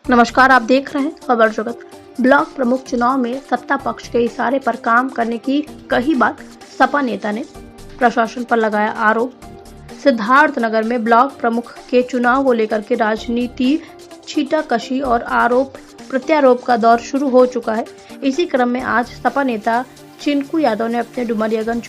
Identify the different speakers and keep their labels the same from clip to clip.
Speaker 1: नमस्कार, आप देख रहे हैं खबर जगत। ब्लॉक प्रमुख चुनाव में सत्ता पक्ष के इशारे पर काम करने की कही बात सपा नेता ने प्रशासन पर लगाया आरोप। सिद्धार्थनगर में ब्लॉक प्रमुख के चुनाव को लेकर के राजनीति छींटाकशी और आरोप प्रत्यारोप का दौर शुरू हो चुका है। इसी क्रम में आज सपा नेता चिंकू यादव ने अपने डुमरियागंज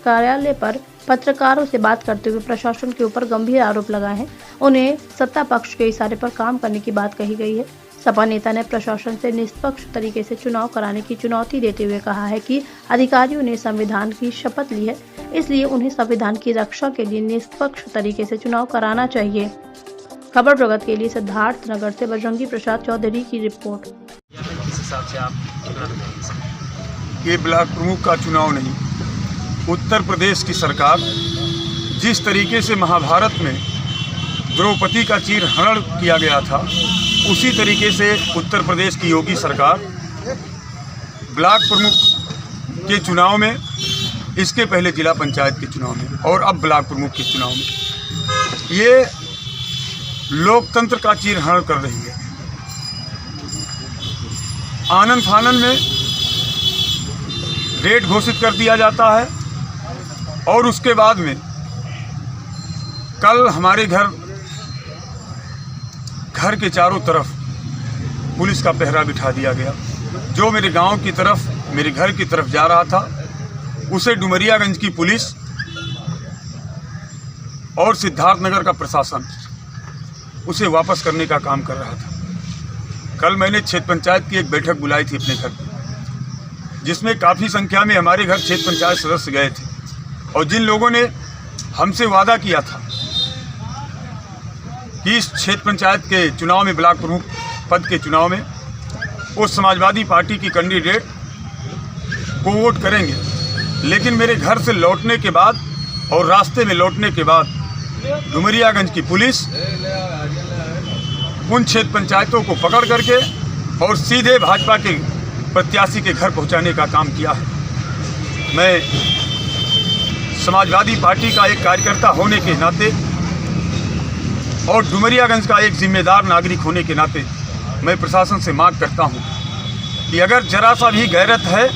Speaker 1: कार्यालय पर पत्रकारों से बात करते हुए प्रशासन के ऊपर गंभीर आरोप लगाए हैं। उन्हें सत्ता पक्ष के इशारे पर काम करने की बात कही गई है। सपा नेता ने प्रशासन से निष्पक्ष तरीके से चुनाव कराने की चुनौती देते हुए कहा है कि अधिकारियों ने संविधान की शपथ ली है, इसलिए उन्हें संविधान की रक्षा के लिए निष्पक्ष तरीके से चुनाव कराना चाहिए। खबर जगत के लिए सिद्धार्थनगर से बजरंगी प्रसाद चौधरी की रिपोर्ट।
Speaker 2: किस हिसाब से आप
Speaker 3: ये ब्लॉक प्रमुख का चुनाव नहीं, उत्तर प्रदेश की सरकार जिस तरीके से महाभारत में द्रौपदी का चीरहरण किया गया था, उसी तरीके से उत्तर प्रदेश की योगी सरकार ब्लॉक प्रमुख के चुनाव में, इसके पहले जिला पंचायत के चुनाव में और अब ब्लॉक प्रमुख के चुनाव में ये लोकतंत्र का चीरहरण कर रही है। आनन फानन में डेट घोषित कर दिया जाता है और उसके बाद में कल हमारे घर के चारों तरफ पुलिस का पहरा बिठा दिया गया। जो मेरे गांव की तरफ, मेरे घर की तरफ जा रहा था, उसे डुमरियागंज की पुलिस और सिद्धार्थनगर का प्रशासन उसे वापस करने का काम कर रहा था। कल मैंने क्षेत्र पंचायत की एक बैठक बुलाई थी अपने घर, जिसमें काफ़ी संख्या में हमारे घर क्षेत्र पंचायत सदस्य गए थे और जिन लोगों ने हमसे वादा किया था कि इस क्षेत्र पंचायत के चुनाव में, ब्लॉक प्रमुख पद के चुनाव में वो समाजवादी पार्टी की कैंडिडेट को वोट करेंगे, लेकिन मेरे घर से लौटने के बाद और रास्ते में लौटने के बाद डुमरियागंज की पुलिस उन क्षेत्र पंचायतों को पकड़ करके और सीधे भाजपा के प्रत्याशी के घर पहुंचाने का काम किया है। मैं समाजवादी पार्टी का एक कार्यकर्ता होने के नाते और डुमरियागंज का एक जिम्मेदार नागरिक होने के नाते मैं प्रशासन से मांग करता हूं कि अगर जरा सा भी गैरत है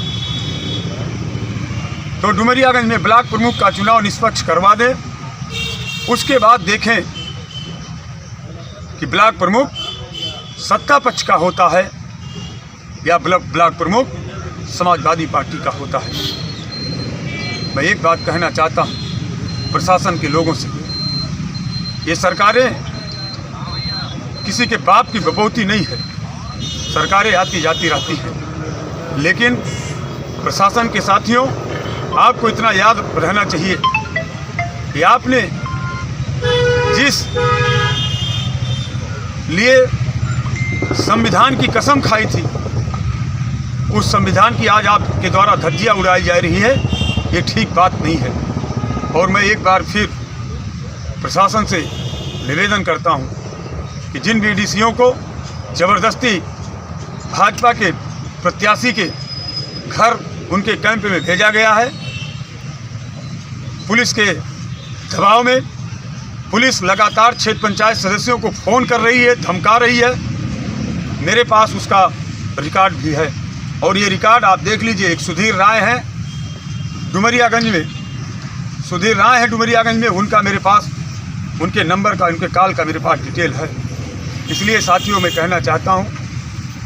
Speaker 3: तो डुमरियागंज में ब्लॉक प्रमुख का चुनाव निष्पक्ष करवा दें। उसके बाद देखें कि ब्लॉक प्रमुख सत्ता पक्ष का होता है या ब्लॉक प्रमुख समाजवादी पार्टी का होता है। मैं एक बात कहना चाहता हूं प्रशासन के लोगों से, ये सरकारें किसी के बाप की बपौती नहीं है। सरकारें आती जाती रहती हैं, लेकिन प्रशासन के साथियों, आपको इतना याद रहना चाहिए कि आपने जिस लिए संविधान की कसम खाई थी, उस संविधान की आज आपके द्वारा धज्जियां उड़ाई जा रही है, ये ठीक बात नहीं है। और मैं एक बार फिर प्रशासन से निवेदन करता हूं कि जिन बीडीसीओं को ज़बरदस्ती भाजपा के प्रत्याशी के घर, उनके कैंप में भेजा गया है, पुलिस के दबाव में पुलिस लगातार क्षेत्र पंचायत सदस्यों को फ़ोन कर रही है, धमका रही है। मेरे पास उसका रिकॉर्ड भी है और ये रिकॉर्ड आप देख लीजिए। एक सुधीर राय हैं डुमरियागंज में, सुधीर राय हैं डुमरियागंज में, उनका मेरे पास, उनके नंबर का, उनके कॉल का मेरे पास डिटेल है। इसलिए साथियों, मैं कहना चाहता हूं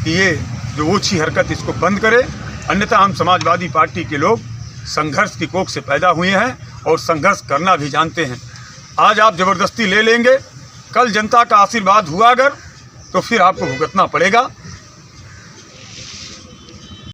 Speaker 3: कि ये जो ओछी हरकत, इसको बंद करें, अन्यथा हम समाजवादी पार्टी के लोग संघर्ष की कोख से पैदा हुए हैं और संघर्ष करना भी जानते हैं। आज आप ज़बरदस्ती ले लेंगे, कल जनता का आशीर्वाद हुआ अगर, तो फिर आपको भुगतना पड़ेगा।